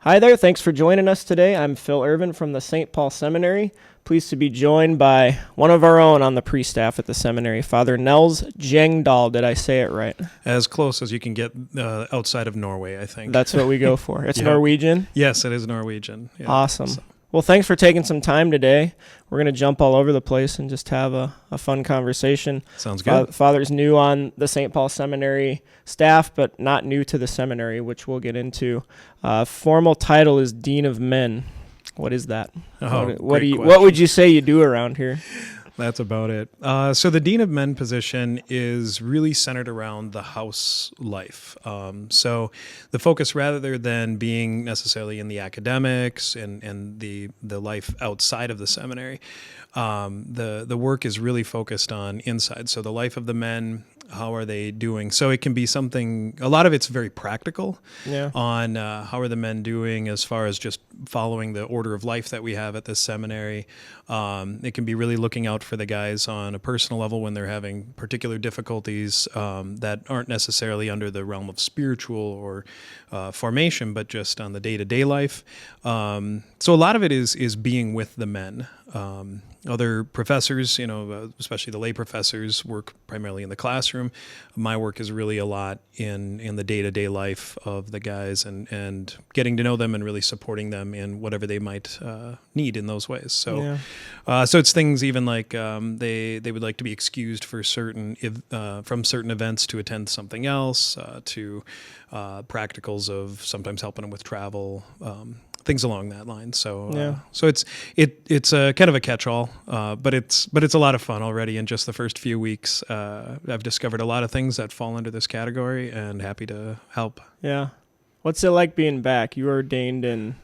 Hi there, thanks for joining us today. I'm Phil Irvin from the Saint Paul Seminary. Pleased to be joined by one of our own on the pre-staff at the seminary, Father Nels Gjengdahl. Did I say it right? As close as you can get outside of Norway, I think. That's what we go for. It's Yeah. Norwegian? Yes, it is Norwegian. Yeah. Awesome. So- Well, thanks for taking some time today. We're going to jump all over the place and just have a fun conversation. Sounds good. Father's new on the St. Paul Seminary staff, but not new to the seminary, which we'll get into. Formal title is Dean of Men. What is that? What would you say you do around here? That's about it. So the Dean of Men position is really centered around the house life. So the focus, rather than being necessarily in the academics and the life outside of the seminary, the work is really focused on inside. So the life of the men, how are they doing? So it can be something, a lot of it's very practical on how are the men doing as far as just following the order of life that we have at this seminary. It can be really looking out for the guys on a personal level when they're having particular difficulties that aren't necessarily under the realm of spiritual or formation, but just on the day-to-day life. So a lot of it is being with the men. Other professors, especially the lay professors, work primarily in the classroom. My work is really a lot in the day-to-day life of the guys and getting to know them and really supporting them in whatever they might need in those ways. So, so it's things even like they would like to be excused for from certain events to attend something else, to practicals of sometimes helping them with travel. Things along that line. So it's a kind of a catch-all, but it's a lot of fun already. In just the first few weeks, I've discovered a lot of things that fall under this category, and happy to help. Yeah. What's it like being back? You were ordained in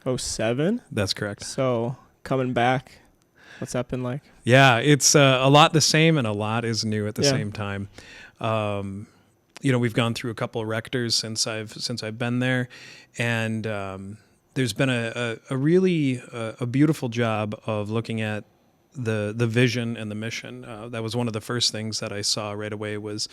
2007? That's correct. So coming back, what's that been like? Yeah, it's a lot the same and a lot is new at the same time. We've gone through a couple of rectors since I've been there, and there's been a really beautiful job of looking at the vision and the mission. That was one of the first things that I saw right away, was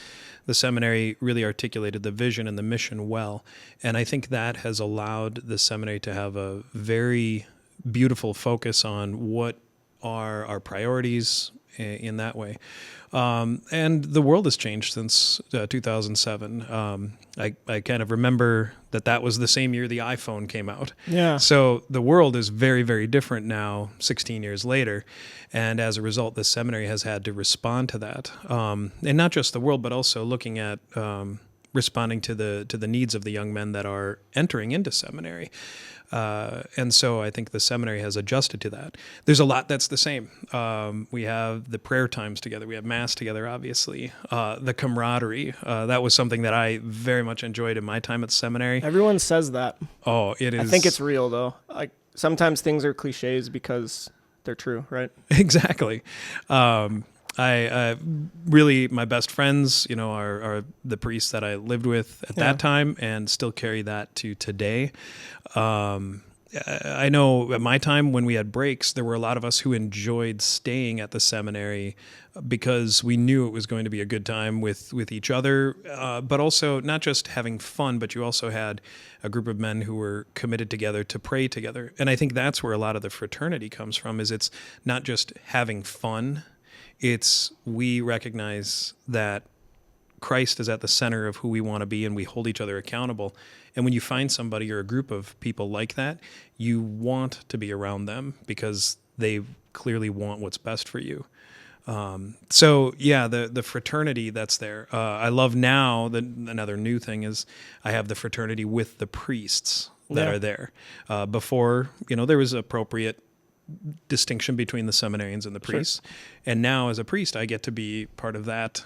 the seminary really articulated the vision and the mission well. And I think that has allowed the seminary to have a very beautiful focus on what are our priorities in that way. And the world has changed since 2007. I kind of remember that was the same year the iPhone came out. Yeah. So the world is very, very different now, 16 years later. And as a result, the seminary has had to respond to that. And not just the world, but also looking at responding to the needs of the young men that are entering into seminary. And so I think the seminary has adjusted to that. There's a lot that's the same. We have the prayer times together. We have Mass together, obviously. The camaraderie. That was something that I very much enjoyed in my time at the seminary. Everyone says that. Oh, it is. I think it's real, though. Like, sometimes things are cliches because they're true, right? Exactly. I really, my best friends, are the priests that I lived with at that time and still carry that to today. I know at my time when we had breaks, there were a lot of us who enjoyed staying at the seminary because we knew it was going to be a good time with each other, but also not just having fun, but you also had a group of men who were committed together to pray together. And I think that's where a lot of the fraternity comes from, is it's not just having fun. We recognize that Christ is at the center of who we want to be, and we hold each other accountable. And when you find somebody or a group of people like that, you want to be around them because they clearly want what's best for you. The fraternity that's there. I love now that another new thing is I have the fraternity with the priests that are there. Before, there was appropriate distinction between the seminarians and the priests. Sure. And now as a priest, I get to be part of that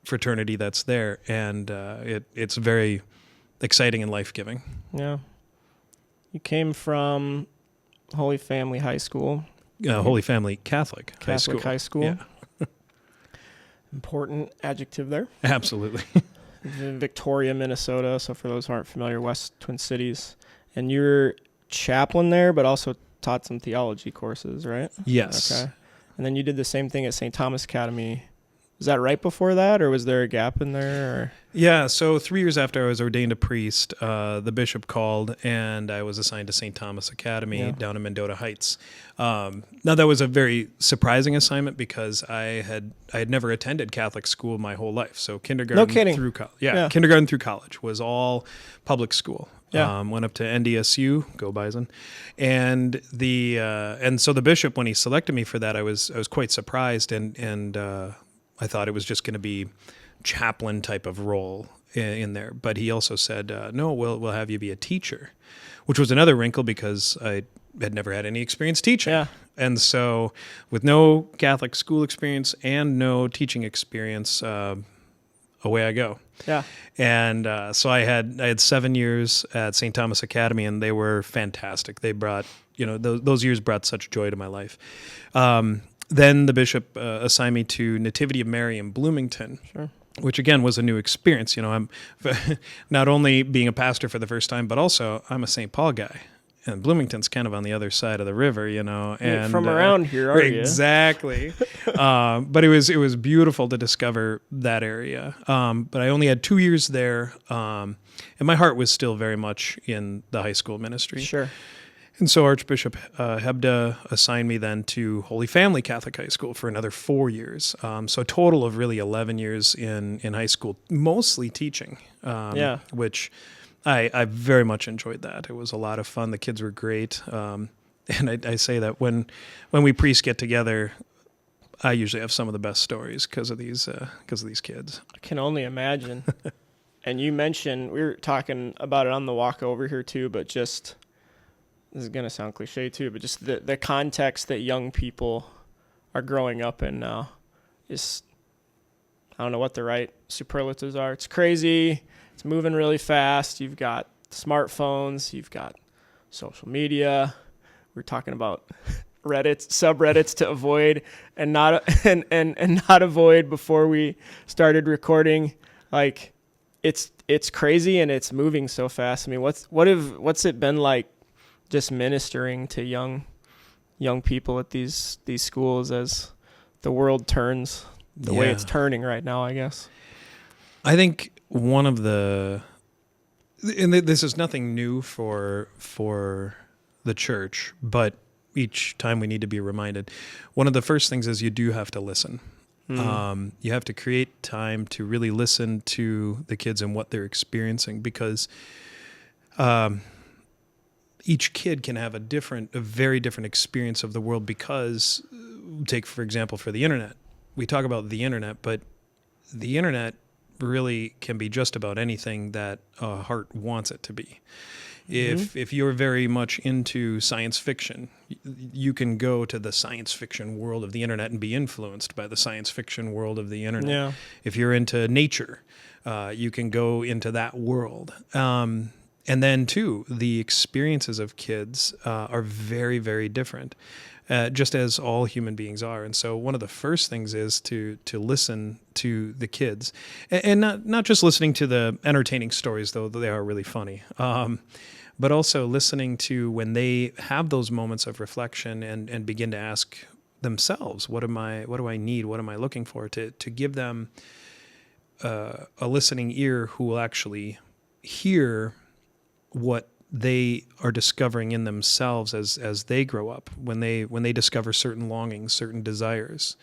fraternity that's there. And it's very exciting and life-giving. Yeah. You came from Holy Family High School. Holy Family Catholic High School. Yeah. Important adjective there. Absolutely. Victoria, Minnesota. So for those who aren't familiar, West Twin Cities. And you're chaplain there, but also taught some theology courses, right? Yes. Okay. And then you did the same thing at St. Thomas Academy. Was that right before that, or was there a gap in there? Or? Yeah, so 3 years after I was ordained a priest, the bishop called, and I was assigned to St. Thomas Academy down in Mendota Heights. Now, that was a very surprising assignment because I had never attended Catholic school my whole life. So kindergarten through college. Yeah, kindergarten through college was all public school. Yeah. Went up to NDSU, go Bison, and so the bishop, when he selected me for that, I was quite surprised, and I thought it was just going to be chaplain type of role in there. But he also said, no, we'll have you be a teacher, which was another wrinkle because I had never had any experience teaching. Yeah. And so with no Catholic school experience and no teaching experience, away I go. Yeah. And so I had 7 years at St. Thomas Academy, and they were fantastic. They brought, those years brought such joy to my life. Then the bishop assigned me to Nativity of Mary in Bloomington. Sure. Which again was a new experience. I'm not only being a pastor for the first time, but also I'm a St. Paul guy, and Bloomington's kind of on the other side of the river, And from around here, are you? Exactly. But it was beautiful to discover that area. But I only had 2 years there, and my heart was still very much in the high school ministry. Sure. And so Archbishop Hebda assigned me then to Holy Family Catholic High School for another 4 years. So a total of really 11 years in high school, mostly teaching, which I very much enjoyed that. It was a lot of fun. The kids were great. And I say that when we priests get together, I usually have some of the best stories because of these kids. I can only imagine. And you mentioned, we were talking about it on the walk over here too, but just... This is going to sound cliche too, but just the context that young people are growing up in now is, I don't know what the right superlatives are. It's crazy. It's moving really fast. You've got smartphones. You've got social media. We're talking about subreddits to avoid and not avoid before we started recording. Like, it's crazy and it's moving so fast. I mean, what's it been like just ministering to young people at these schools as the world turns the way it's turning right now, I guess? I think one of and this is nothing new for the church, but each time we need to be reminded, one of the first things is you do have to listen. You have to create time to really listen to the kids and what they're experiencing, because each kid can have a very different experience of the world. Because, take for example, for the internet, we talk about the internet, but the internet really can be just about anything that a heart wants it to be. If you're very much into science fiction, you can go to the science fiction world of the internet and be influenced by the science fiction world of the internet. Yeah. If you're into nature, you can go into that world. And then, too, the experiences of kids are very, very different, just as all human beings are. And so one of the first things is to listen to the kids, and not just listening to the entertaining stories, though they are really funny, but also listening to when they have those moments of reflection and begin to ask themselves, what do I need? What am I looking for? To give them a listening ear who will actually hear what they are discovering in themselves as they grow up, when they discover certain longings, certain desires.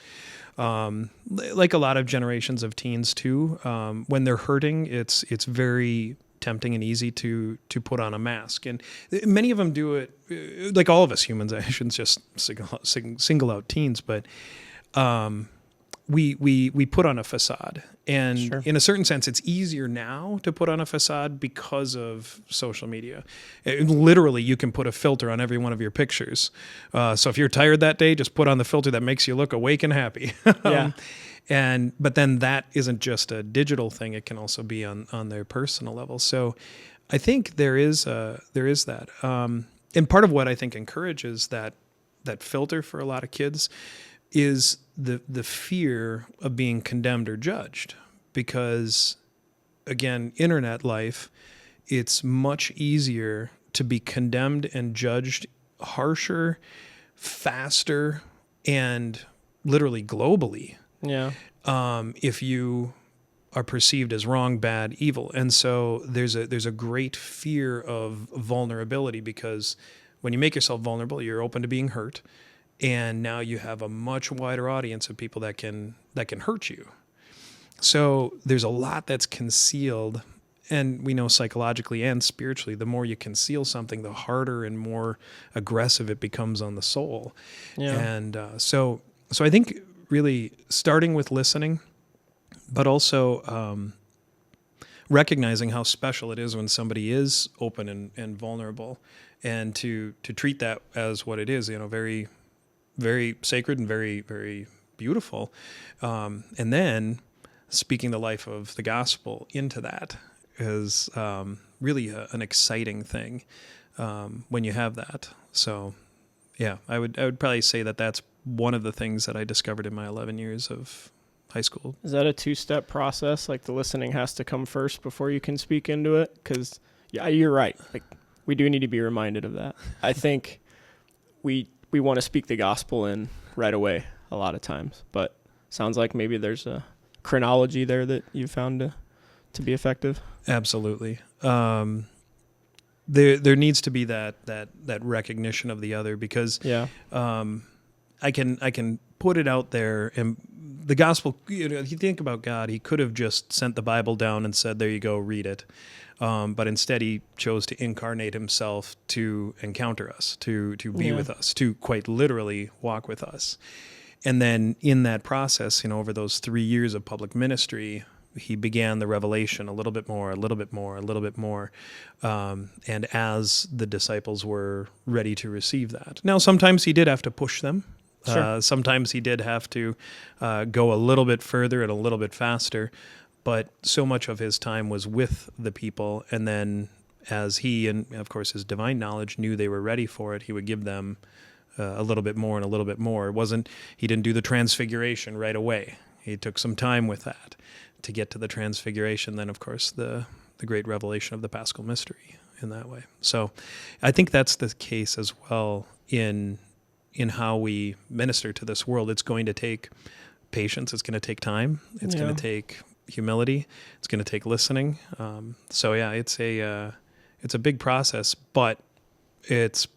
Like a lot of generations of teens too, when they're hurting, it's very tempting and easy to put on a mask. And many of them do it, like all of us humans. I shouldn't just single out teens, but we put on a facade. And sure, in a certain sense, it's easier now to put on a facade because of social media. Literally, you can put a filter on every one of your pictures. So if you're tired that day, just put on the filter that makes you look awake and happy. Yeah. But then that isn't just a digital thing; it can also be on their personal level. So I think there is that. And part of what I think encourages that filter for a lot of kids is the fear of being condemned or judged. Because, again, internet life, it's much easier to be condemned and judged harsher, faster, and literally globally. Yeah. if you are perceived as wrong, bad, evil. And so there's a great fear of vulnerability, because when you make yourself vulnerable, you're open to being hurt. And now you have a much wider audience of people that can hurt you. So there's a lot that's concealed. And we know psychologically and spiritually, the more you conceal something, the harder and more aggressive it becomes on the soul. Yeah. And so I think really starting with listening, but also recognizing how special it is when somebody is open and vulnerable, and to treat that as what it is, very, very sacred and very, very beautiful. And then speaking the life of the gospel into that is really an exciting thing when you have that. So, yeah, I would probably say that that's one of the things that I discovered in my 11 years of high school. Is that a two-step process? Like the listening has to come first before you can speak into it? Because, yeah, you're right. Like we do need to be reminded of that. I think we want to speak the gospel in right away a lot of times, but sounds like maybe there's a chronology there that you found to be effective. Absolutely. There needs to be that recognition of the other, because I can put it out there, and the gospel, if you think about God, he could have just sent the Bible down and said, there you go, read it. But instead he chose to incarnate himself to encounter us, to be with us, to quite literally walk with us. And then in that process, over those 3 years of public ministry, he began the revelation a little bit more, a little bit more, a little bit more. And as the disciples were ready to receive that. Now, sometimes he did have to push them. Sure. Sometimes he did have to go a little bit further and a little bit faster. But so much of his time was with the people. And then as he, and of course his divine knowledge, knew they were ready for it, he would give them a little bit more and a little bit more. He didn't do the transfiguration right away. He took some time with that to get to the transfiguration. Then, of course, the great revelation of the Paschal mystery in that way. So I think that's the case as well in how we minister to this world. It's going to take patience. It's going to take time. It's going to take humility. It's going to take listening. So yeah, it's a big process, but it's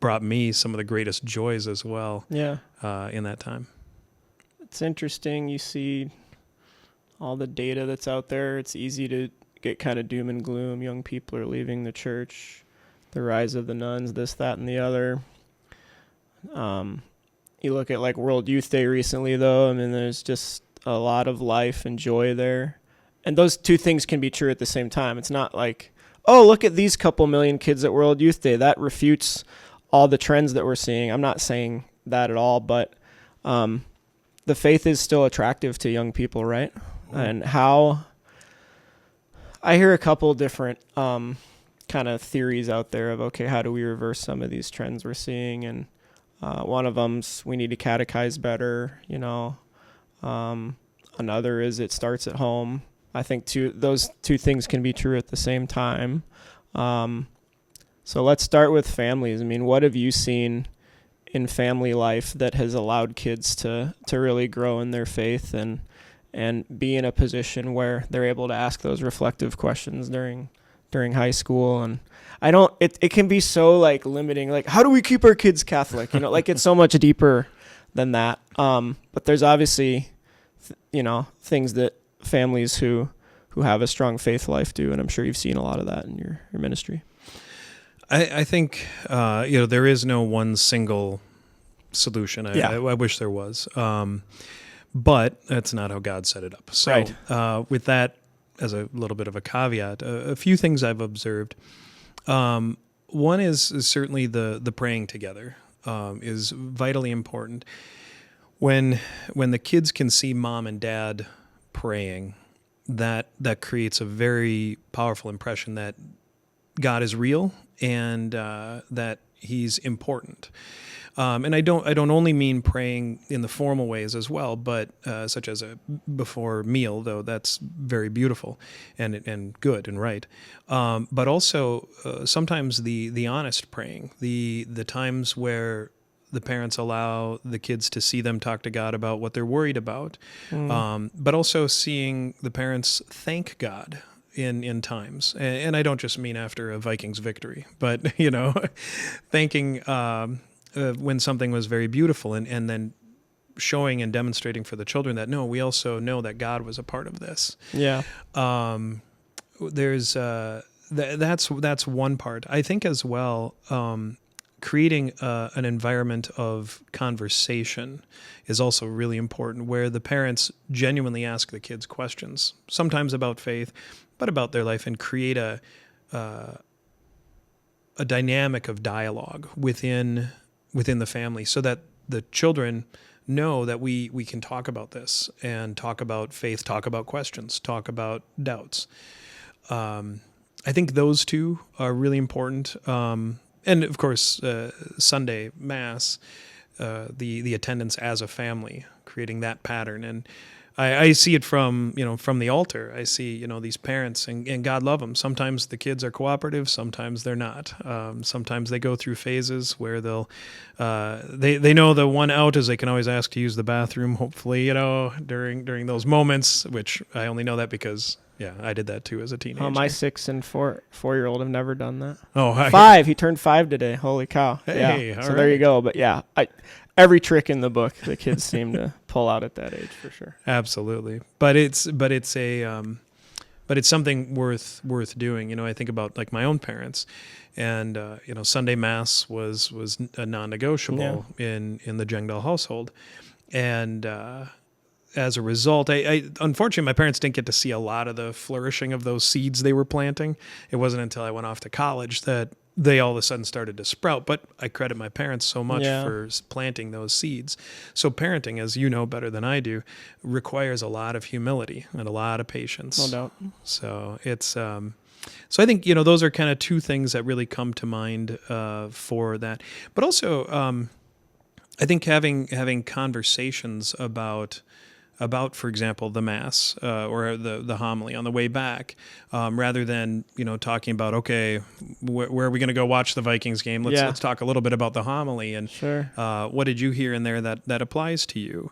brought me some of the greatest joys as well. Yeah. In that time. It's interesting. You see all the data that's out there. It's easy to get kind of doom and gloom. Young people are leaving the church, the rise of the nuns, this, that, and the other. You look at like World Youth Day recently, though. I mean, there's just a lot of life and joy there. And those two things can be true at the same time. It's not like, oh, look at these couple million kids at World Youth Day. That refutes all the trends that we're seeing. I'm not saying that at all, but the faith is still attractive to young people, right? And how I hear a couple different kind of theories out there of, okay, how do we reverse some of these trends we're seeing? And one of them's we need to catechize better, Another is it starts at home. I think those two things can be true at the same time. So let's start with families. I mean, what have you seen in family life that has allowed kids to really grow in their faith and be in a position where they're able to ask those reflective questions during high school? And it can be so like limiting, like how do we keep our kids Catholic? Like it's so much deeper than that. But there's obviously, things that families who have a strong faith life do. And I'm sure you've seen a lot of that in your ministry. I think, there is no one single solution. I wish there was. But that's not how God set it up. So right. With that as a little bit of a caveat, a few things I've observed. One is certainly the praying together is vitally important. When the kids can see mom and dad praying, that creates a very powerful impression that God is real and that he's important. And I don't only mean praying in the formal ways as well, but such as a before meal, though that's very beautiful and good and right. But also sometimes the honest praying, the times where the parents allow the kids to see them talk to God about what they're worried about, but also seeing the parents thank God in times. And I don't just mean after a Vikings victory, but, thanking when something was very beautiful, and then showing and demonstrating for the children that, no, we also know that God was a part of this. Yeah. There's that's one part. I think as well, creating an environment of conversation is also really important, where the parents genuinely ask the kids questions, sometimes about faith, but about their life, and create a dynamic of dialogue within the family, so that the children know that we can talk about this, and talk about faith, talk about questions, talk about doubts. I think those two are really important. And of course, Sunday Mass, the attendance as a family, creating that pattern. And I see it from the altar. I see, these parents, and God love them. Sometimes the kids are cooperative, sometimes they're not. Sometimes they go through phases where they know the one out is they can always ask to use the bathroom, hopefully, during those moments, which I only know that because, I did that too as a teenager. Oh, my 6 and 4-year-old have never done that. Oh, hi. 5. He turned 5 today. Holy cow. Hey, yeah. all So right. there you go. But every trick in the book, the kids seem to pull out at that age for sure. Absolutely. But it's something worth doing. I think about like my own parents, and Sunday Mass was a non-negotiable in the Gjengdahl household, and as a result, I unfortunately, my parents didn't get to see a lot of the flourishing of those seeds they were planting. It wasn't until I went off to college that they all of a sudden started to sprout. But I credit my parents so much for planting those seeds. So parenting, as you know better than I do, requires a lot of humility and a lot of patience. No doubt. So it's so I think those are kind of two things that really come to mind for that. But also, I think having conversations about, for example, the Mass or the homily on the way back, rather than talking about, okay, where are we going to go watch the Vikings game? Let's talk a little bit about the homily, and sure. What did you hear in there that applies to you?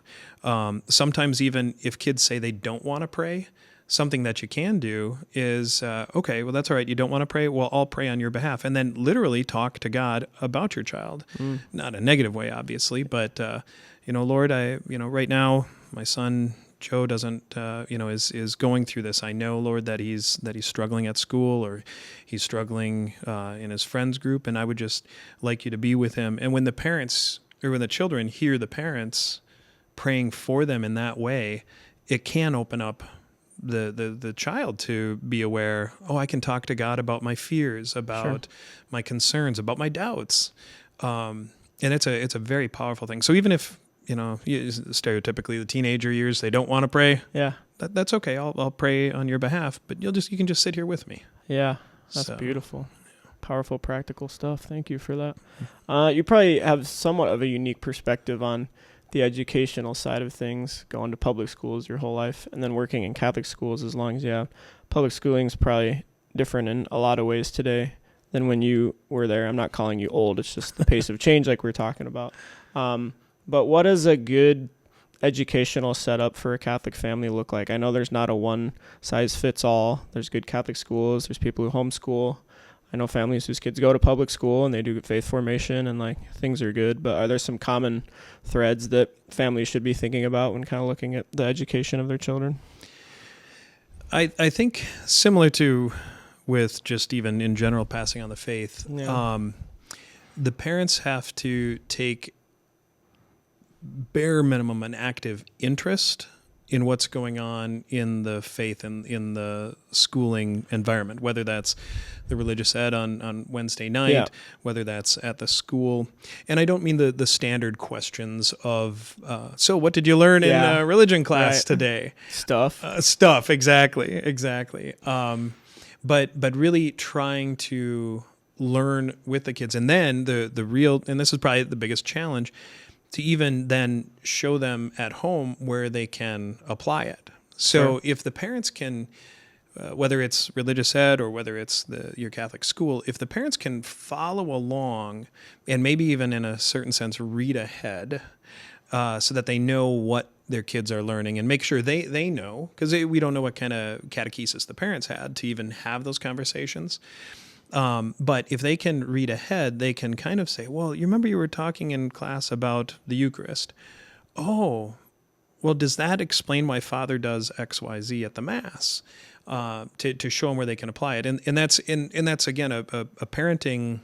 Sometimes even if kids say they don't want to pray, something that you can do is, okay, well, that's all right. You don't want to pray? Well, I'll pray on your behalf. And then literally talk to God about your child. Not a negative way, obviously, but, Lord, right now, my son Joe doesn't, is going through this. I know, Lord, that he's struggling at school, or he's struggling in his friends group, and I would just like you to be with him. And when the children hear the parents praying for them in that way, it can open up the child to be aware, I can talk to God about my fears, about my concerns, about my doubts. And it's a very powerful thing. So even if, stereotypically the teenager years, they don't want to pray. Yeah. That's okay. I'll pray on your behalf, but you can just sit here with me. Yeah. That's beautiful. Powerful, practical stuff. Thank you for that. You probably have somewhat of a unique perspective on the educational side of things, going to public schools your whole life, and then working in Catholic schools as long as you have. Public schooling is probably different in a lot of ways today than when you were there. I'm not calling you old. It's just the pace of change like we're talking about. But what does a good educational setup for a Catholic family look like? I know there's not a one-size-fits-all. There's good Catholic schools. There's people who homeschool. I know families whose kids go to public school and they do faith formation and things are good, but are there some common threads that families should be thinking about when kind of looking at the education of their children? I think similar to with just even in general passing on the faith, the parents have to take bare minimum an active interest in what's going on in the faith and in the schooling environment, whether that's the religious ed on Wednesday night, whether that's at the school. And I don't mean the standard questions of, so what did you learn in religion class today? Stuff, exactly. But really trying to learn with the kids. And then the real, and this is probably the biggest challenge, to even then show them at home where they can apply it. So if the parents can whether it's religious ed or whether it's your Catholic school, if the parents can follow along and maybe even in a certain sense read ahead so that they know what their kids are learning and make sure they know, because we don't know what kind of catechesis the parents had to even have those conversations. But if they can read ahead, they can kind of say, well, you remember you were talking in class about the Eucharist. Oh, well, does that explain why Father does X, Y, Z at the Mass? To show them where they can apply it. And that's again, a parenting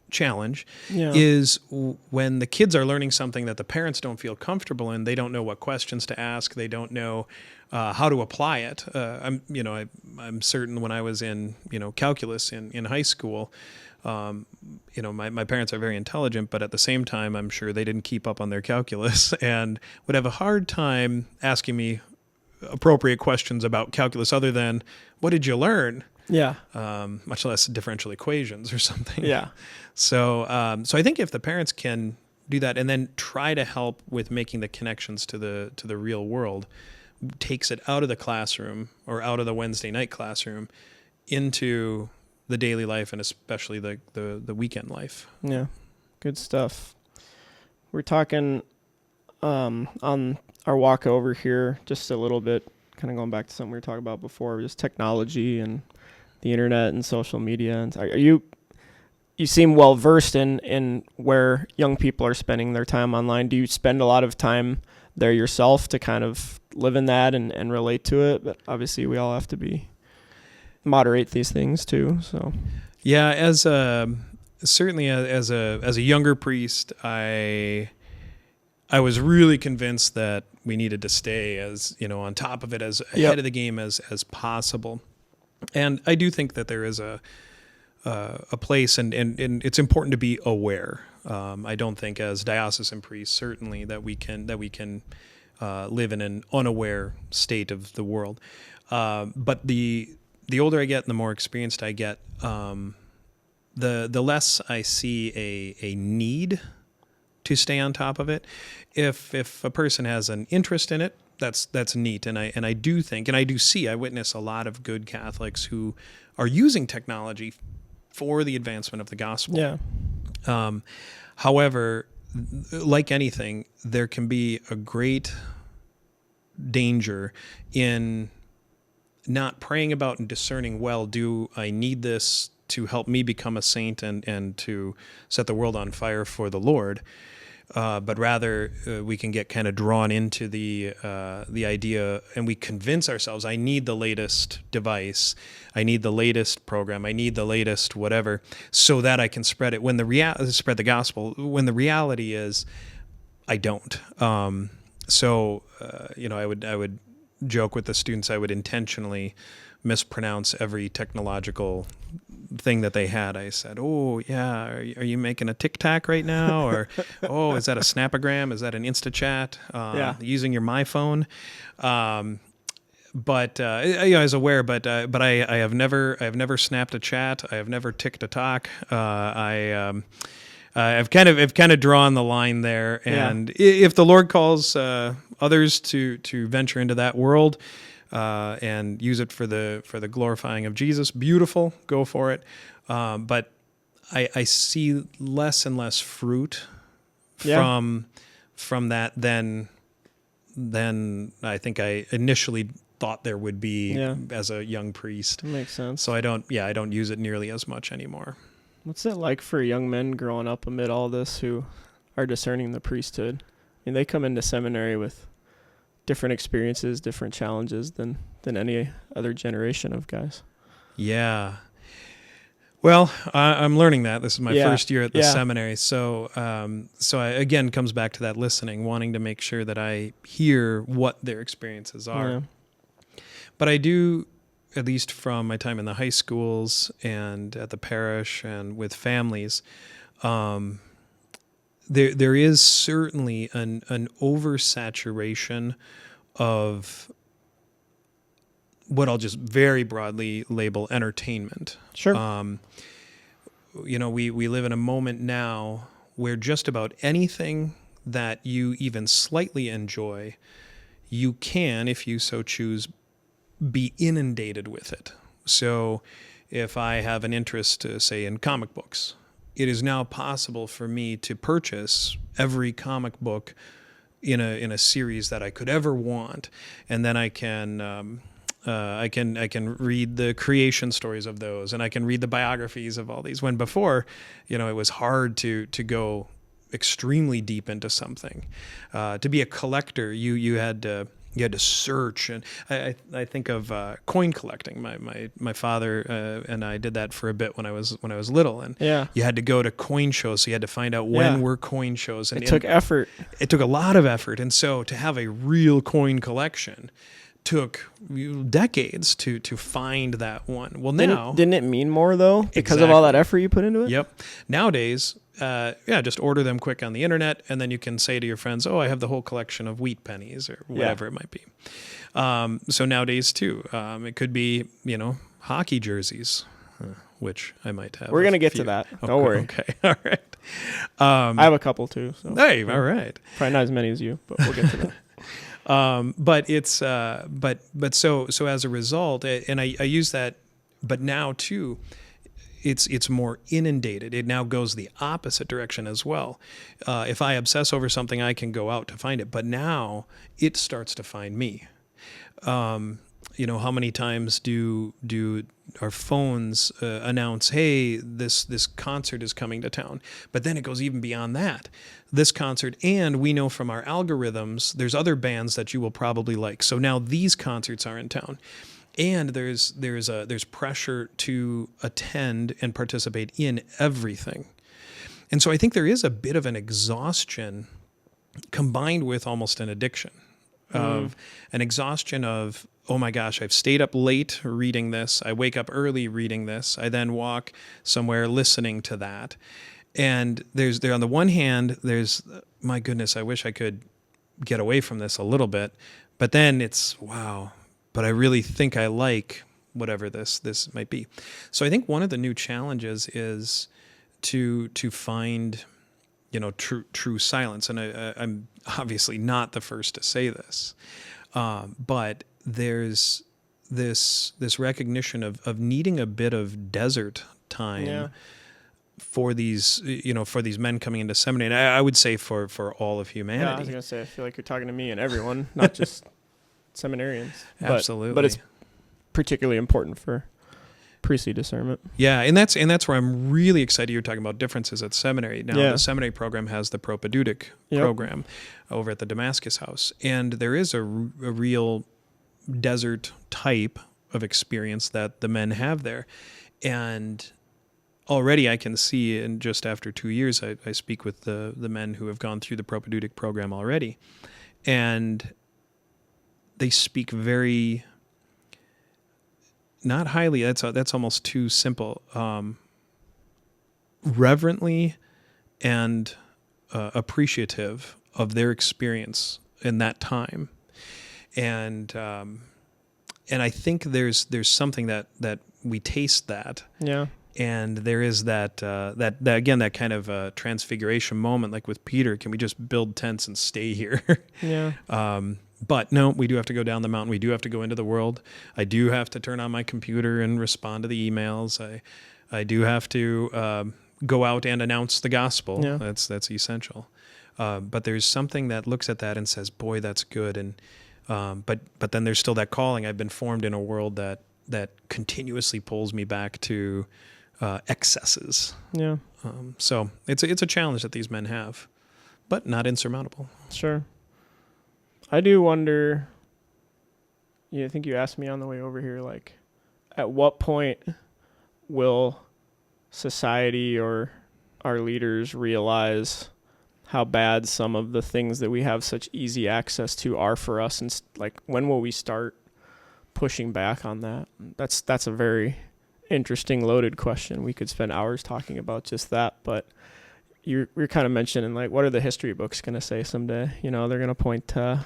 challenge is when the kids are learning something that the parents don't feel comfortable in, they don't know what questions to ask. They don't know how to apply it. I'm certain when I was in, calculus in high school, my parents are very intelligent, but at the same time, I'm sure they didn't keep up on their calculus and would have a hard time asking me appropriate questions about calculus other than, what did you learn? Yeah. Much less differential equations or something. Yeah. So I think if the parents can do that and then try to help with making the connections to the real world, takes it out of the classroom or out of the Wednesday night classroom into the daily life and especially the weekend life. Yeah. Good stuff. We're talking on our walk over here just a little bit, kind of going back to something we were talking about before, just technology and the internet and social media. And you seem well versed in where young people are spending their time online. Do you spend a lot of time there yourself to kind of live in that and relate to it? But obviously we all have to moderate these things too. So yeah, certainly as a younger priest, I was really convinced that we needed to stay as on top of it, as ahead of the game as possible. And I do think that there is a place, and it's important to be aware. I don't think as diocesan priests certainly that we can live in an unaware state of the world. But the older I get and the more experienced I get, the less I see a need to stay on top of it. If a person has an interest in it, that's neat. And I do think, and I do see, I witness a lot of good Catholics who are using technology for the advancement of the gospel. Yeah. However, like anything, there can be a great danger in not praying about and discerning, well, do I need this to help me become a saint and to set the world on fire for the Lord? But rather we can get kind of drawn into the idea, and we convince ourselves, I need the latest device, I need the latest program, I need the latest whatever, so that I can spread it. Spread the gospel. When the reality is, I don't. I would joke with the students. I would intentionally mispronounce every technological thing that they had. I said, "Oh yeah, are you making a Tic Tac right now?" Or, "Oh, is that a Snapagram? Is that an InstaChat? Using your MyPhone?" But I was aware. But I have never snapped a chat. I have never ticked a talk. I've kind of drawn the line there. And if the Lord calls others to venture into that world, and use it for the glorifying of Jesus, beautiful, go for it. But I see less and less fruit from that than I think I initially thought there would be as a young priest. That makes sense. So I don't use it nearly as much anymore. What's it like for young men growing up amid all this who are discerning the priesthood? I mean, they come into seminary with different experiences, different challenges than any other generation of guys. Yeah. Well, I'm learning that. This is my first year at the seminary. So I, again, comes back to that listening, wanting to make sure that I hear what their experiences are. Yeah. But I do, at least from my time in the high schools and at the parish and with families, there is certainly an oversaturation of what I'll just very broadly label entertainment. Sure. We live in a moment now where just about anything that you even slightly enjoy, you can, if you so choose, be inundated with it. So if I have an interest, say, in comic books, it is now possible for me to purchase every comic book in a series that I could ever want, and then I can read the creation stories of those, and I can read the biographies of all these. When before, it was hard to go extremely deep into something. To be a collector, you had to search, and I think of coin collecting. My father and I did that for a bit when I was little, and you had to go to coin shows, so you had to find out when were coin shows, and it took effort. It took a lot of effort, and so to have a real coin collection took decades to find that one. Well, now didn't it mean more though because of all that effort you put into it? Yep. Nowadays, just order them quick on the internet, and then you can say to your friends, "Oh, I have the whole collection of wheat pennies," or whatever it might be. So nowadays too, it could be hockey jerseys, which I might have. We're gonna get to that. Don't worry. Okay. All right. I have a couple too. So. Hey, all right. Probably not as many as you, but we'll get to that. But it's so as a result, and I use that, but now too, it's more inundated. It now goes the opposite direction as well. If I obsess over something, I can go out to find it, but now it starts to find me. How many times do our phones announce, hey, this concert is coming to town? But then it goes even beyond that. This concert, and we know from our algorithms, there's other bands that you will probably like. So now these concerts are in town. And there's pressure to attend and participate in everything. And so I think there is a bit of an exhaustion combined with almost an addiction of an exhaustion of, oh my gosh, I've stayed up late reading this. I wake up early reading this. I then walk somewhere listening to that. And there on the one hand, there's, my goodness, I wish I could get away from this a little bit. But then it's, wow, but I really think I like whatever this might be. So I think one of the new challenges is to find, true silence. And I'm obviously not the first to say this, but there's this recognition of needing a bit of desert time for these men coming into seminary. And I would say for all of humanity. Yeah, I was going to say, I feel like you're talking to me and everyone, not just seminarians. Absolutely. But it's particularly important for priestly discernment. Yeah, and that's where I'm really excited you're talking about differences at seminary. Now, the seminary program has the propedeutic program over at the Damascus House, and there is a real desert type of experience that the men have there. And already I can see, and just after 2 years, I speak with the men who have gone through the propedeutic program already, and they speak very, not highly, that's almost too simple, reverently and appreciative of their experience in that time. And I think there's something that we taste that. Yeah. And there is that again, that kind of transfiguration moment, like with Peter. Can we just build tents and stay here? Yeah. But no, we do have to go down the mountain. We do have to go into the world. I do have to turn on my computer and respond to the emails. I do have to go out and announce the gospel. Yeah. That's essential. But there's something that looks at that and says, boy, that's good. And but then there's still that calling. I've been formed in a world that continuously pulls me back to excesses. Yeah. So it's a challenge that these men have, but not insurmountable. Sure. I do wonder, I think you asked me on the way over here, like, at what point will society or our leaders realize how bad some of the things that we have such easy access to are for us? And like, when will we start pushing back on that? That's a very interesting, loaded question. We could spend hours talking about just that, but you're kind of mentioning, like, what are the history books going to say someday? They're going to point to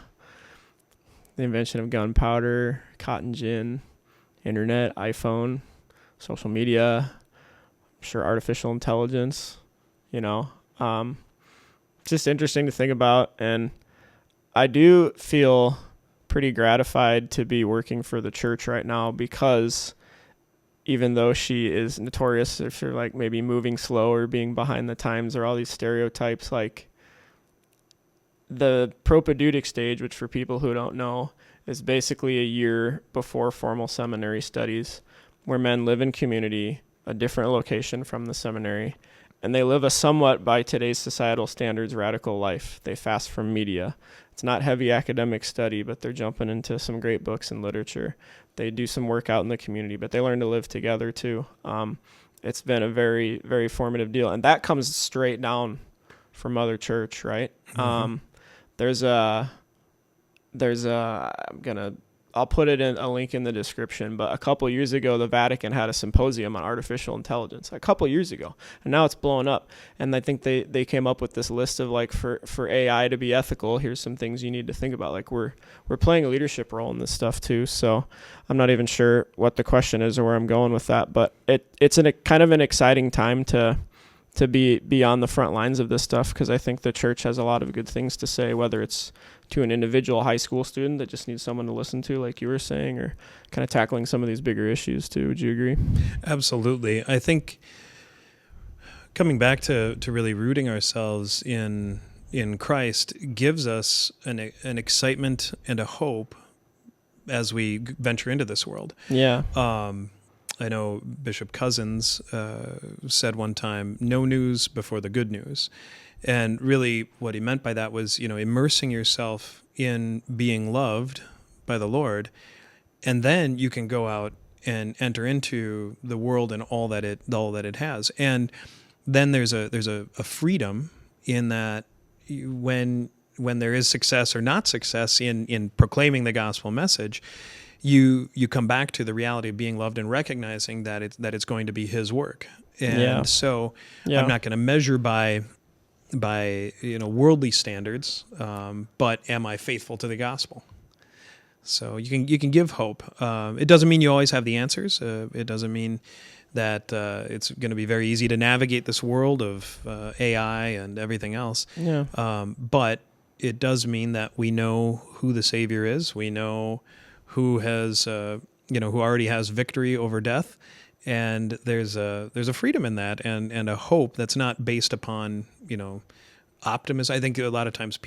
the invention of gunpowder, cotton gin, internet, iPhone, social media, I'm sure artificial intelligence, just interesting to think about. And I do feel pretty gratified to be working for the church right now, because even though she is notorious for like maybe moving slow or being behind the times or all these stereotypes, like the propedeutic stage, which for people who don't know is basically a year before formal seminary studies, where men live in community, a different location from the seminary, and they live a somewhat, by today's societal standards, radical life. They fast from media. It's not heavy academic study, but they're jumping into some great books and literature. They do some work out in the community, but they learn to live together too. It's been a very, very formative deal. And that comes straight down from Mother Church, right? Mm-hmm. I'll put it in a link in the description, but a couple years ago, the Vatican had a symposium on artificial intelligence, a couple years ago, and now it's blowing up. And I think they came up with this list of like, for AI to be ethical, here's some things you need to think about. Like we're playing a leadership role in this stuff too. So I'm not even sure what the question is or where I'm going with that, but it's a kind of an exciting time to be on the front lines of this stuff, because I think the church has a lot of good things to say, whether it's to an individual high school student that just needs someone to listen to, like you were saying, or kind of tackling some of these bigger issues too. Would you agree? Absolutely. I think coming back to really rooting ourselves in Christ gives us an excitement and a hope as we venture into this world. Yeah. I know Bishop Cousins said one time, no news before the good news. And really what he meant by that was, immersing yourself in being loved by the Lord, and then you can go out and enter into the world and all that it has. And then there's a freedom in that when there is success or not success in proclaiming the gospel message, you come back to the reality of being loved and recognizing that it's going to be His work. And so I'm not going to measure by worldly standards, but am I faithful to the gospel? So you can give hope. It doesn't mean you always have the answers. It doesn't mean that it's going to be very easy to navigate this world of AI and everything else. Yeah. But it does mean that we know who the Savior is. We know who has who already has victory over death, and there's a freedom in that, and a hope that's not based upon optimism. I think a lot of times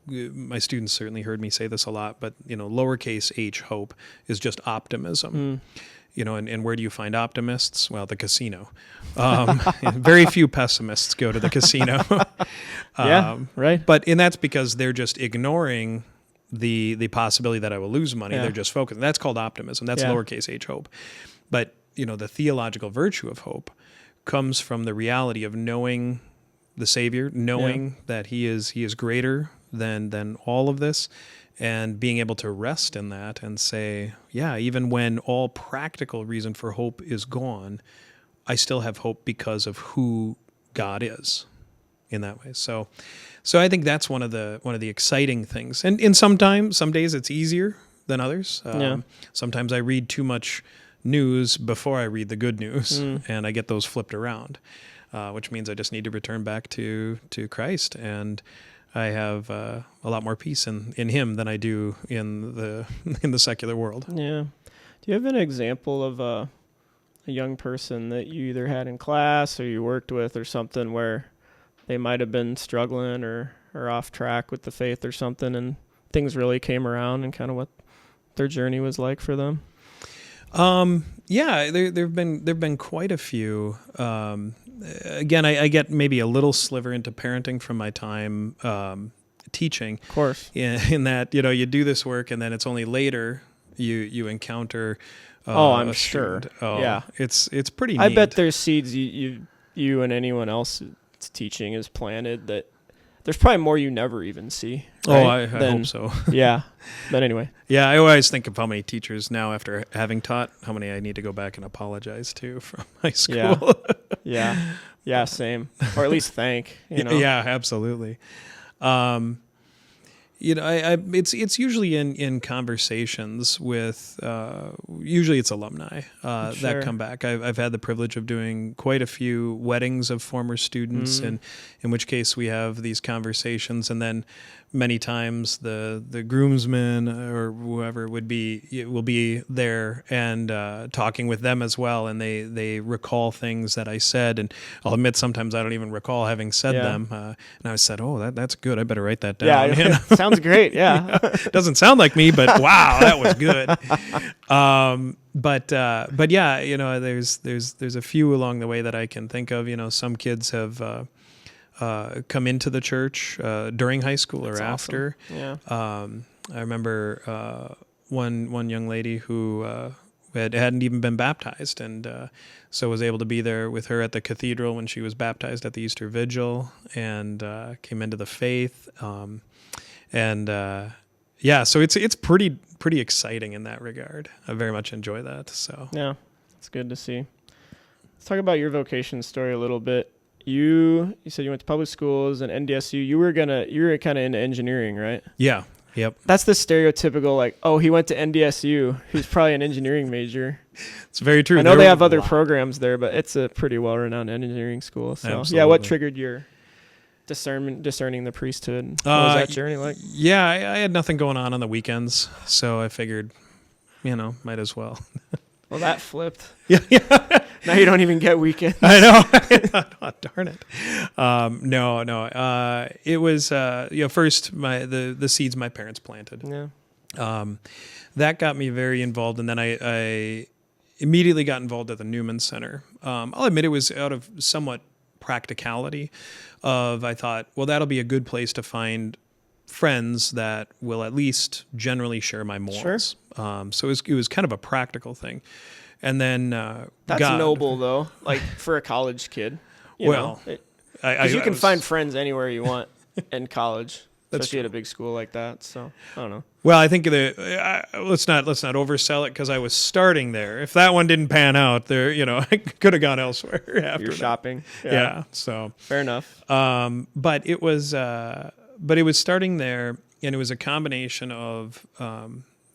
my students certainly heard me say this a lot, but lowercase h hope is just optimism. And where do you find optimists? Well, the casino. Very few pessimists go to the casino. Right. And that's because they're just ignoring the possibility that I will lose money. They're just focused. That's called optimism. That's lowercase h hope. But the theological virtue of hope comes from the reality of knowing the Savior, knowing that He is greater than all of this, and being able to rest in that and say, even when all practical reason for hope is gone, I still have hope because of who God is in that way. So I think that's one of the exciting things. And some days it's easier than others. Sometimes I read too much news before I read the good news, and I get those flipped around, which means I just need to return back to Christ, and I have a lot more peace in Him than I do in the secular world. Yeah. Do you have an example of a young person that you either had in class or you worked with or something where they might have been struggling or off track with the faith or something, and things really came around, and kind of what their journey was like for them? There've been quite a few. Again, I get maybe a little sliver into parenting from my time teaching. Of course. In that, you do this work, and then it's only later you encounter. I'm sure. Yeah, it's pretty neat. I bet there's seeds you and anyone else teaching is planted that there's probably more you never even see. Right? I hope so. Yeah. But anyway. Yeah, I always think of how many teachers now, after having taught, how many I need to go back and apologize to from high school. Yeah, same. Or at least thank. Yeah, absolutely. it's usually in conversations with, usually it's alumni that come back. I've had the privilege of doing quite a few weddings of former students, and in which case we have these conversations, and then many times the groomsmen or whoever will be there and talking with them as well, and they recall things that I said, and I'll admit sometimes I don't even recall having said them, and I said, oh, that's good, I better write that down. Yeah, sounds great. Yeah. Doesn't sound like me, but wow, that was good. But yeah, there's a few along the way that I can think of. Some kids have come into the church during high school or after. Yeah. I remember one young lady who hadn't even been baptized, and so was able to be there with her at the cathedral when she was baptized at the Easter Vigil, and came into the faith. So it's pretty exciting in that regard. I very much enjoy that. So yeah, it's good to see. Let's talk about your vocation story a little bit. You said you went to public schools and NDSU. You were kind of into engineering, right? Yeah. Yep. That's the stereotypical, like, oh, he went to NDSU. He's probably an engineering major. It's very true. I know they have other programs there, but it's a pretty well-renowned engineering school. So absolutely. Yeah, what triggered your discerning the priesthood? What was that journey like? Yeah, I had nothing going on the weekends, so I figured, might as well. Well, that flipped. Yeah. Now you don't even get weekends. I know. Oh, darn it. No. It was first the seeds my parents planted. Yeah. That got me very involved, and then I immediately got involved at the Newman Center. I'll admit it was out of somewhat practicality. I thought, well, that'll be a good place to find friends that will at least generally share my morals. Sure. So it was kind of a practical thing. And then that's noble, though, like for a college kid. Because you can find friends anywhere you want in college, especially at a big school like that. So I don't know. Well, I think let's not oversell it, because I was starting there. If that one didn't pan out, I could have gone elsewhere after. You're shopping. Yeah. So fair enough. But it was starting there, and it was a combination of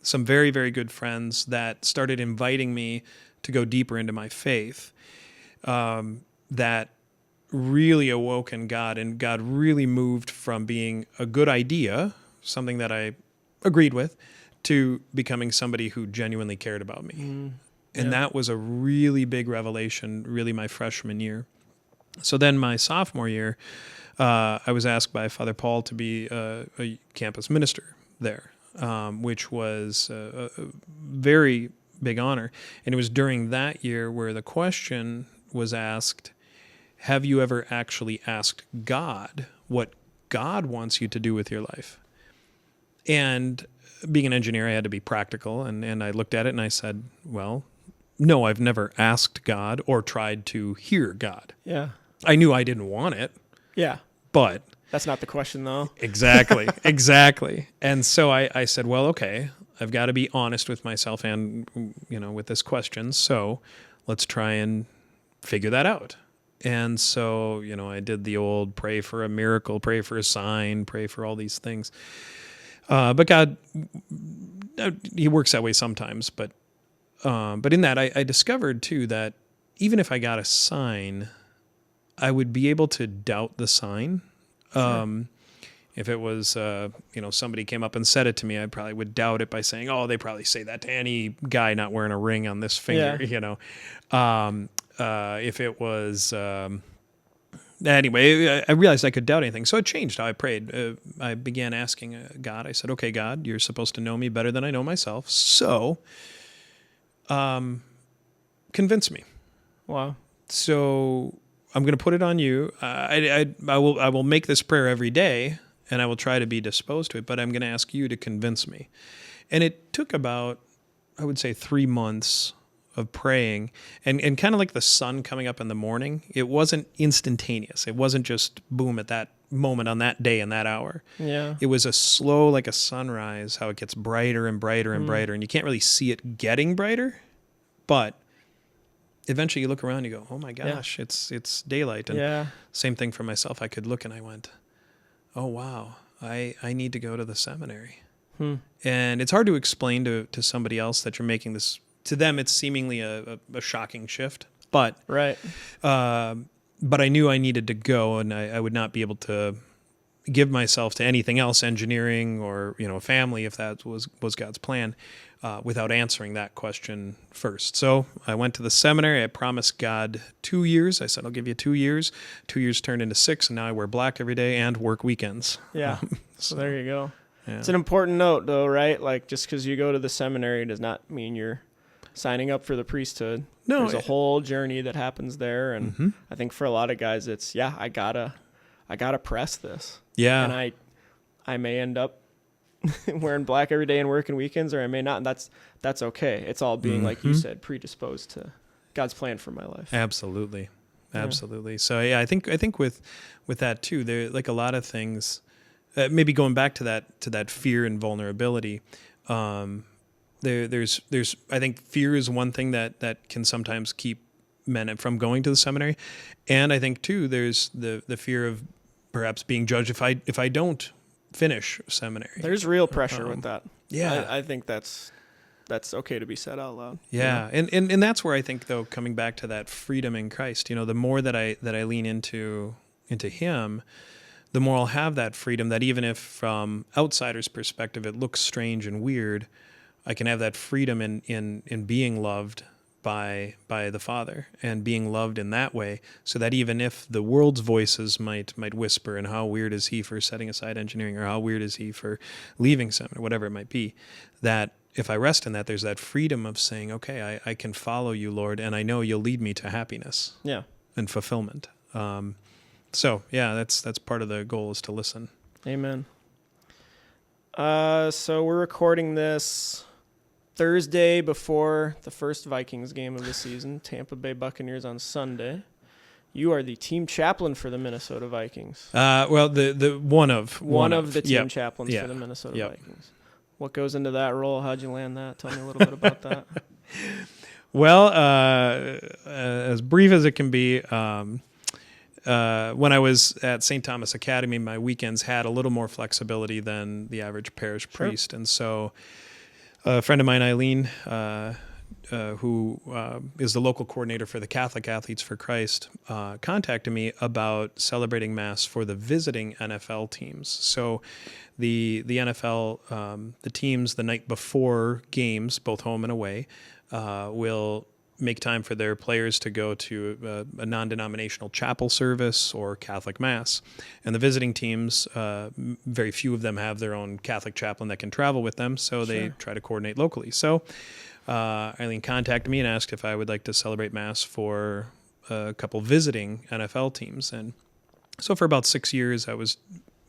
some very, very good friends that started inviting me to go deeper into my faith, that really awoke in God, and God really moved from being a good idea, something that I agreed with, to becoming somebody who genuinely cared about me. And that was a really big revelation, really my freshman year. So then my sophomore year, I was asked by Father Paul to be a campus minister there, which was a very big honor. And it was during that year where the question was asked, have you ever actually asked God what God wants you to do with your life? And being an engineer, I had to be practical, and I looked at it and I said, well, no, I've never asked God or tried to hear God. Yeah. I knew I didn't want it. Yeah. But that's not the question, though. Exactly. And so I said, well, okay, I've got to be honest with myself and, with this question. So let's try and figure that out. And so, I did the old pray for a miracle, pray for a sign, pray for all these things. But God, he works that way sometimes. But in that, I discovered too that even if I got a sign, I would be able to doubt the sign. Sure. If it was, somebody came up and said it to me, I probably would doubt it by saying, oh, they probably say that to any guy not wearing a ring on this finger, if it was, anyway, I realized I could doubt anything. So it changed how I prayed. I began asking God. I said, okay, God, you're supposed to know me better than I know myself. So, convince me. Wow. So I'm going to put it on you. I will make this prayer every day, and I will try to be disposed to it, but I'm going to ask you to convince me. And it took about, I would say, 3 months of praying, and kind of like the sun coming up in the morning. It wasn't instantaneous. It wasn't just boom at that moment on that day and that hour. Yeah. It was a slow, like a sunrise, how it gets brighter and brighter and brighter, and you can't really see it getting brighter, but eventually you look around and you go, oh my gosh, it's daylight. And same thing for myself. I could look and I went, oh wow, I need to go to the seminary. And it's hard to explain to somebody else that you're making this. To them, it's seemingly a shocking shift. But right. But I knew I needed to go, and I would not be able to give myself to anything else, engineering or family, if that was God's plan, without answering that question first. So I went to the seminary. I promised God 2 years. I said, I'll give you 2 years. 2 years turned into 6, and now I wear black every day and work weekends. Yeah. So there you go. Yeah. It's an important note, though, right? Like, just because you go to the seminary does not mean you're signing up for the priesthood. No, there's a whole journey that happens there, and I think for a lot of guys, it's I gotta press this. Yeah, and I may end up wearing black every day and working weekends, or I may not. And that's okay. It's all being like you said, predisposed to God's plan for my life. Absolutely. So yeah, I think with that too, there like a lot of things. Maybe going back to that fear and vulnerability. There's I think fear is one thing that can sometimes keep men from going to the seminary, and I think too there's the fear of perhaps being judged if I don't finish seminary. There's real pressure with that. Yeah, I think that's okay to be said out loud. Yeah, and that's where I think though, coming back to that freedom in Christ, the more that I lean into Him, the more I'll have that freedom. That even if from outsiders' perspective it looks strange and weird, I can have that freedom in being loved by the Father and being loved in that way, so that even if the world's voices might whisper, and how weird is he for setting aside engineering, or how weird is he for leaving seminary, whatever it might be, that if I rest in that, there's that freedom of saying, okay, I can follow you, Lord, and I know you'll lead me to happiness and fulfillment. So yeah, that's part of the goal, is to listen. Amen. So we're recording this Thursday before the first Vikings game of the season, Tampa Bay Buccaneers on Sunday. You are the team chaplain for the Minnesota Vikings. Well, the one of the team chaplains for the Minnesota Vikings. What goes into that role? How'd you land that? Tell me a little bit about that. Well, as brief as it can be, when I was at St. Thomas Academy, my weekends had a little more flexibility than the average parish priest, and so a friend of mine, Eileen, who is the local coordinator for the Catholic Athletes for Christ, contacted me about celebrating Mass for the visiting NFL teams. So the NFL, the teams the night before games, both home and away, will make time for their players to go to a non-denominational chapel service or Catholic Mass. And the visiting teams, very few of them have their own Catholic chaplain that can travel with them, so they try to coordinate locally. So Eileen contacted me and asked if I would like to celebrate Mass for a couple visiting NFL teams. And so for about 6 years, I was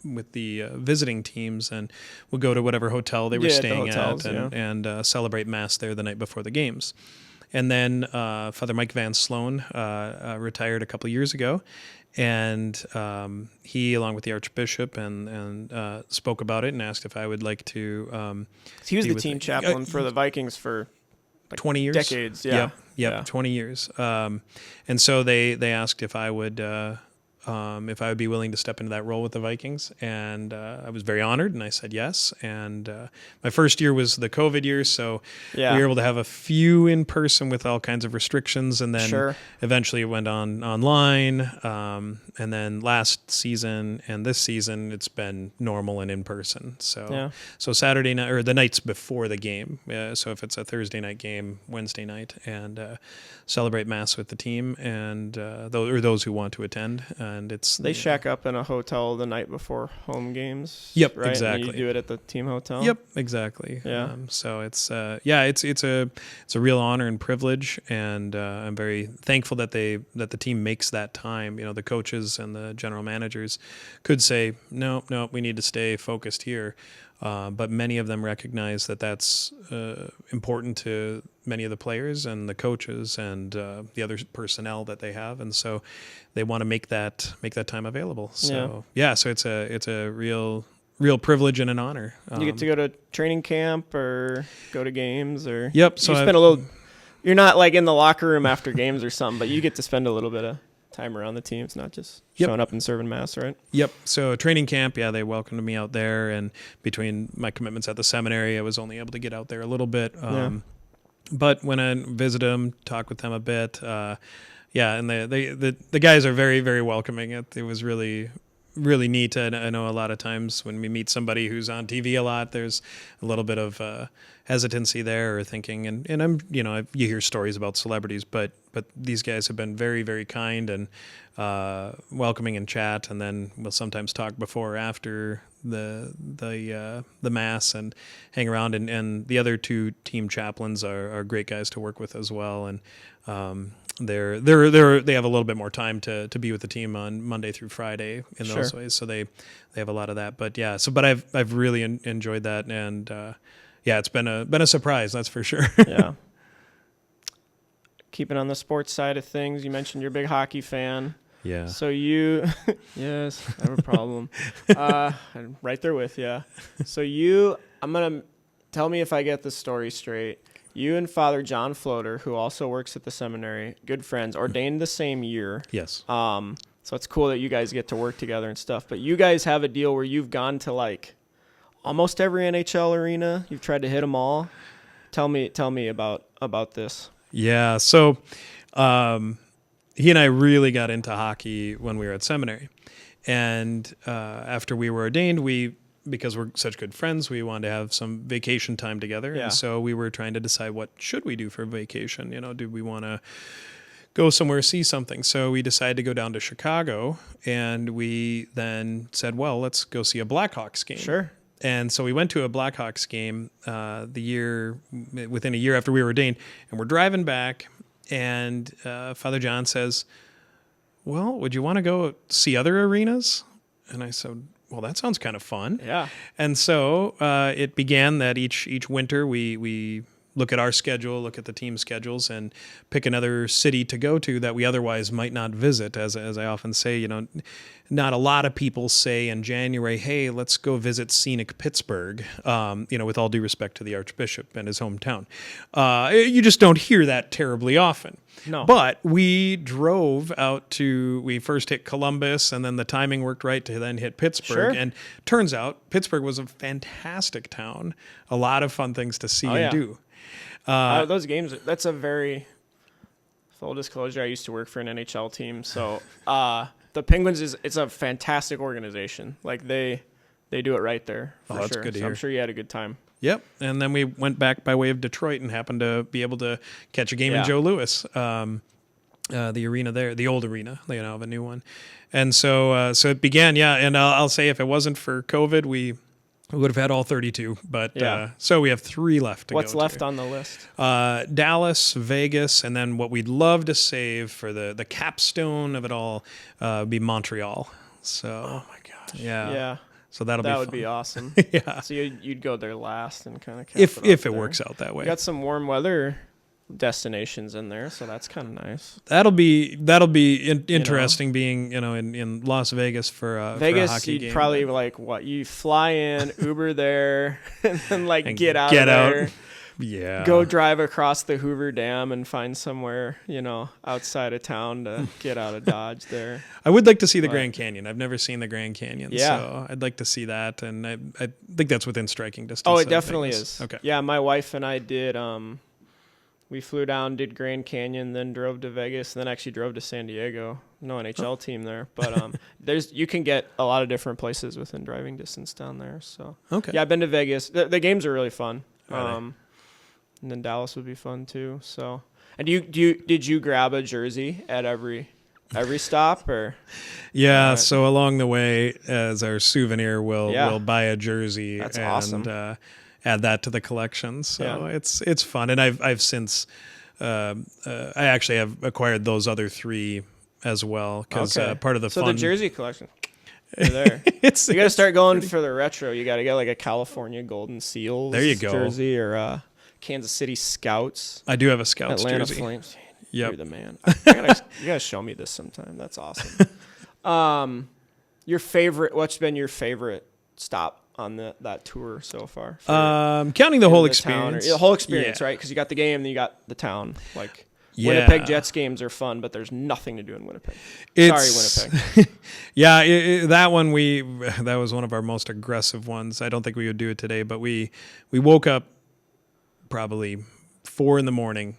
with the visiting teams and would go to whatever hotel they were staying at and celebrate Mass there the night before the games. And then Father Mike Van Sloan retired a couple of years ago, and he, along with the Archbishop, and spoke about it and asked if I would like to. He was the team chaplain for the Vikings for 20 years, decades. Yep, 20 years. And so they asked if I would be willing to step into that role with the Vikings, and I was very honored, and I said yes. And my first year was the COVID year, so we were able to have a few in person with all kinds of restrictions, and then eventually it went online. And then last season and this season, it's been normal and in person. So Saturday night, or the nights before the game. So if it's a Thursday night game, Wednesday night, and celebrate Mass with the team and those who want to attend. And they shack up in a hotel the night before home games. Yep, right? exactly. And you do it at the team hotel. Yep, exactly. Yeah. So it's a real honor and privilege, and I'm very thankful that the team makes that time. The coaches and the general managers could say no, we need to stay focused here. But many of them recognize that that's important to many of the players and the coaches and the other personnel that they have, and so they want to make that time available. So so it's a real privilege and an honor. You get to go to training camp or go to games, or so you spend a little. You're not like in the locker room after games or something, but you get to spend a little bit of time around the team. It's not just showing up and serving mass, right? Yep. So training camp, they welcomed me out there, and between my commitments at the seminary, I was only able to get out there a little bit. But when I visit them, talk with them a bit, and the guys are very, very welcoming. It was really, really neat. I know a lot of times when we meet somebody who's on TV a lot, there's a little bit of hesitancy there or thinking, and I'm, you hear stories about celebrities, but these guys have been very, very kind and welcoming in chat, and then we'll sometimes talk before or after the mass and hang around, and the other two team chaplains are great guys to work with as well, and they have a little bit more time to be with the team on Monday through Friday in those ways, so they have a lot of that. But I've really enjoyed that, and it's been a surprise, that's for sure. Yeah. Keeping on the sports side of things, you mentioned you're a big hockey fan. Yeah. So you, yes, I have a problem. I'm right there with you. So tell me if I get the story straight. You and Father John Floater, who also works at the seminary, good friends, ordained the same year. Yes. So it's cool that you guys get to work together and stuff. But you guys have a deal where you've gone to like almost every NHL arena. You've tried to hit them all. Tell me about this. Yeah. So, he and I really got into hockey when we were at seminary, and after we were ordained, because we're such good friends, we wanted to have some vacation time together. Yeah. And so we were trying to decide what should we do for vacation. Do we want to go somewhere, see something? So we decided to go down to Chicago, and we then said, well, let's go see a Blackhawks game. Sure. And so we went to a Blackhawks game within a year after we were ordained, and we're driving back, and Father John says, well, would you want to go see other arenas? And I said, well, that sounds kind of fun. Yeah. And so it began that each winter we look at our schedule, look at the team schedules, and pick another city to go to that we otherwise might not visit. As I often say, not a lot of people say in January, hey, let's go visit scenic Pittsburgh, with all due respect to the Archbishop and his hometown. You just don't hear that terribly often. No. But we drove we first hit Columbus, and then the timing worked right to then hit Pittsburgh. Sure. And turns out Pittsburgh was a fantastic town, a lot of fun things to see and do. Those games, that's a very, full disclosure, I used to work for an NHL team, so the Penguins it's a fantastic organization. Like they do it right there. That's good to hear. I'm sure you had a good time. Yep. And then we went back by way of Detroit and happened to be able to catch a game in Joe Louis, the arena there, the old arena. They now have a new one. And so it began, and I'll say if it wasn't for COVID, we would have had all 32. But so we have 3 left to go. What's left on the list? Dallas, Vegas, and then what we'd love to save for the capstone of it all be Montreal. So, oh my gosh. Yeah. So that would be awesome. Yeah. So you'd go there last and kind of if it works out that way. You got some warm weather destinations in there, so that's kind of nice. That'll be interesting, being in Las Vegas for a hockey game. You'd probably you fly in, Uber there, and then get out of there. Yeah. Go drive across the Hoover Dam and find somewhere, outside of town to get out of Dodge there. I would like to see the Grand Canyon. I've never seen the Grand Canyon, yeah. So I'd like to see that, and I think that's within striking distance. Oh, it definitely Vegas. is. Okay. Yeah, my wife and I did, we flew down, did Grand Canyon, then drove to Vegas, and then actually drove to San Diego. No NHL team there, but you can get a lot of different places within driving distance down there. So okay. Yeah, I've been to Vegas. The games are really fun. Are and then Dallas would be fun too. So, and did you grab a jersey at every stop or? Yeah. So along the way, as our souvenir, we'll buy a jersey. That's and, awesome. Add that to the collection. So it's fun, and I've since I actually have acquired those other 3 as well, because part of the fun. So the jersey collection. There. You got to start going for the retro. You got to get like a California Golden Seals there you go. Jersey or Kansas City Scouts. I do have a Scouts Atlanta jersey. Flames. Yep. You're the man. You gotta show me this sometime. That's awesome. What's been your favorite stop on that tour so far? Counting the whole experience. The whole experience, right? Because you got the game, then you got the town. Winnipeg Jets games are fun, but there's nothing to do in Winnipeg. Sorry, Winnipeg. Yeah, that was one of our most aggressive ones. I don't think we would do it today, but we woke up probably 4 a.m,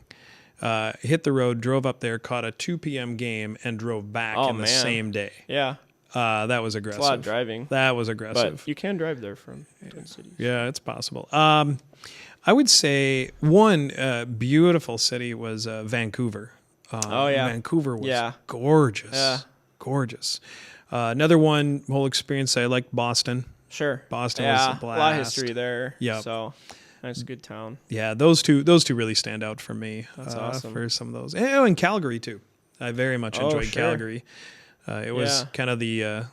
hit the road, drove up there, caught a 2 p.m. game, and drove back the same day. Yeah. That was aggressive. It's a lot of driving. That was aggressive. But you can drive there from Twin Cities. Yeah, it's possible. I would say one beautiful city was Vancouver. Vancouver was gorgeous. Yeah. Gorgeous. Another one, whole experience, I liked Boston. Sure. Boston was a blast. A lot of history there. Yeah. So that's a good town. Yeah, those two really stand out for me. That's awesome. For some of those. And Calgary, too. I very much enjoyed Calgary. It was kind of the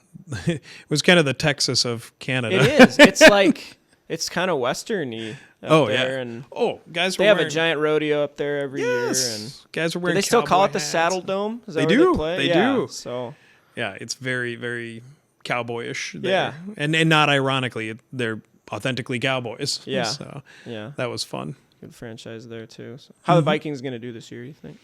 it was kind of the Texas of Canada. It is. It's like it's kind of western-y up there. And guys they have a giant rodeo up there every year. And guys were wearing. Do they still call it the hats. Saddle Dome? Is that they where do. They play? They do. So it's very, very cowboyish there. Yeah. And not ironically, they're authentically cowboys. Yeah. So that was fun. Good franchise there too. So how the Vikings going to do this year, you think?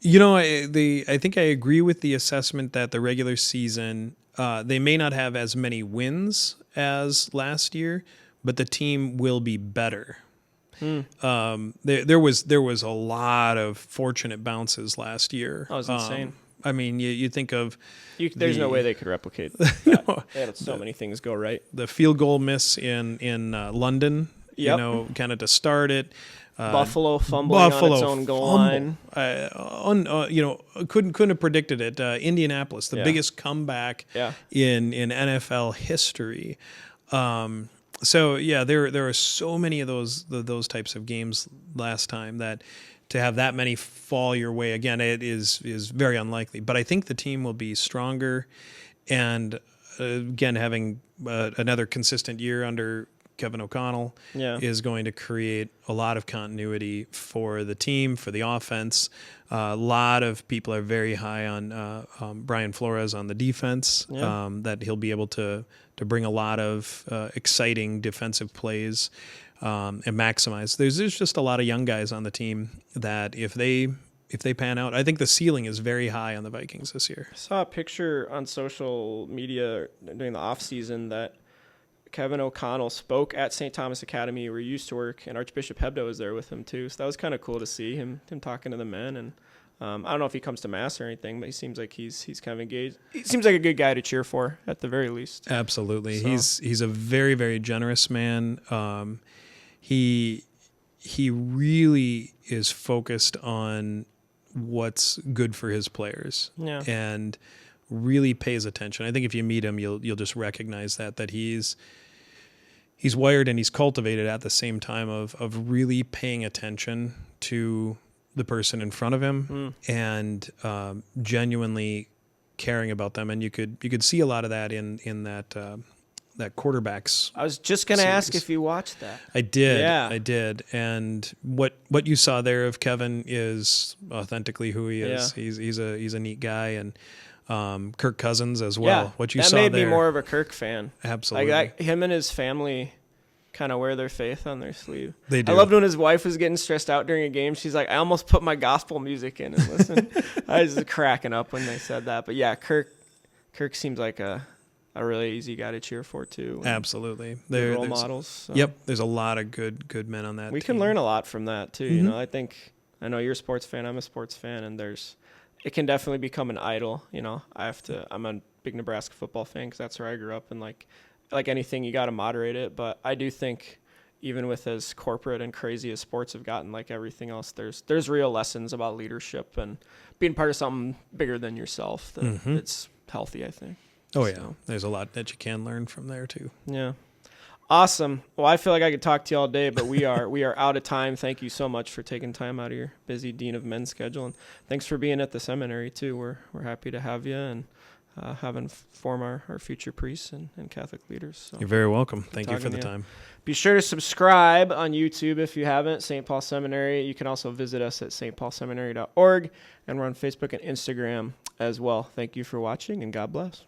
I think I agree with the assessment that the regular season, they may not have as many wins as last year, but the team will be better. There was a lot of fortunate bounces last year. That was insane. I mean, you think of... There's no way they could replicate that. They had so many things go right. The field goal miss in London, kind of to start it. Buffalo fumbling on its own goal line. Couldn't have predicted it. Indianapolis, the biggest comeback in NFL history. There are so many of those types of games last time that to have that many fall your way again, it is very unlikely. But I think the team will be stronger, and again, having another consistent year under Kevin O'Connell is going to create a lot of continuity for the team, for the offense. A lot of people are very high on Brian Flores on the defense, that he'll be able to bring a lot of exciting defensive plays and maximize. There's just a lot of young guys on the team that if they pan out, I think the ceiling is very high on the Vikings this year. I saw a picture on social media during the offseason that Kevin O'Connell spoke at St. Thomas Academy where he used to work, and Archbishop Hebdo was there with him too. So that was kind of cool to see him talking to the men. And I don't know if he comes to Mass or anything, but he seems like he's kind of engaged. He seems like a good guy to cheer for at the very least. Absolutely. So. He's a very, very generous man. He really is focused on what's good for his players. Yeah. And really pays attention. I think if you meet him, you'll just recognize that he's wired and he's cultivated at the same time of really paying attention to the person in front of him and genuinely caring about them. And you could see a lot of that in that quarterbacks. I was just going to ask if you watched that. I did. Yeah. I did. And what you saw there of Kevin is authentically who he is. Yeah. He's a neat guy, and Kirk Cousins as well. Yeah, what you that saw made there, me more of a Kirk fan. Absolutely. Like him and his family kind of wear their faith on their sleeve. They do. I loved when his wife was getting stressed out during a game. She's like, I almost put my gospel music in and listened. I was cracking up when they said that. But yeah, Kirk seems like a really easy guy to cheer for too. Absolutely. They're role models. So. Yep. There's a lot of good men on that We team. can learn a lot from that too. Mm-hmm. I know you're a sports fan. I'm a sports fan, and it can definitely become an idol. I'm a big Nebraska football fan because that's where I grew up, and like anything, you got to moderate it. But I do think even with as corporate and crazy as sports have gotten, like everything else, there's real lessons about leadership and being part of something bigger than yourself that's healthy, I think. Oh, yeah. There's a lot that you can learn from there, too. Yeah. Awesome. Well, I feel like I could talk to you all day, but we are out of time. Thank you so much for taking time out of your busy Dean of Men's schedule. And thanks for being at the seminary, too. We're happy to have you and inform our future priests and Catholic leaders. So you're very welcome. Thank you for the time. Be sure to subscribe on YouTube if you haven't, Saint Paul Seminary. You can also visit us at stpaulseminary.org, and we're on Facebook and Instagram as well. Thank you for watching, and God bless.